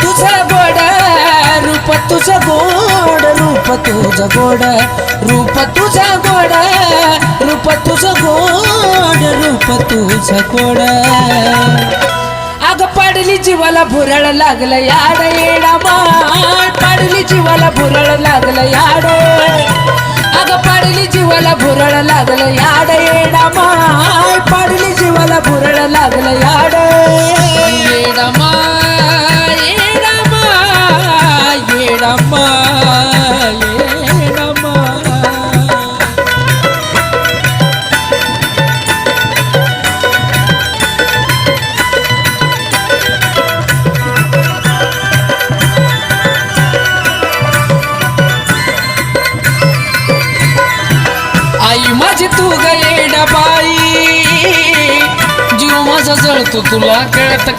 तुझं गोड रूप तुझं गोड रूप तुझं गोड रूप तुझं गोड रूप तुझं गोड रूप तुझं गोड अग पाडली जीवाला भुरळ लागलं याड येडा माळ पाडली जीवाला भुरळ लागलं याड अग पाडली जीवाला भुरळ लागलं याड येडा माळ पाडली जीवाला भुरळ लागलं याड येडा माळ येडा माळ येडा माळ येडा माळ आई माझी तू ग येडा बाई जीव माझा जळतो तुला कळत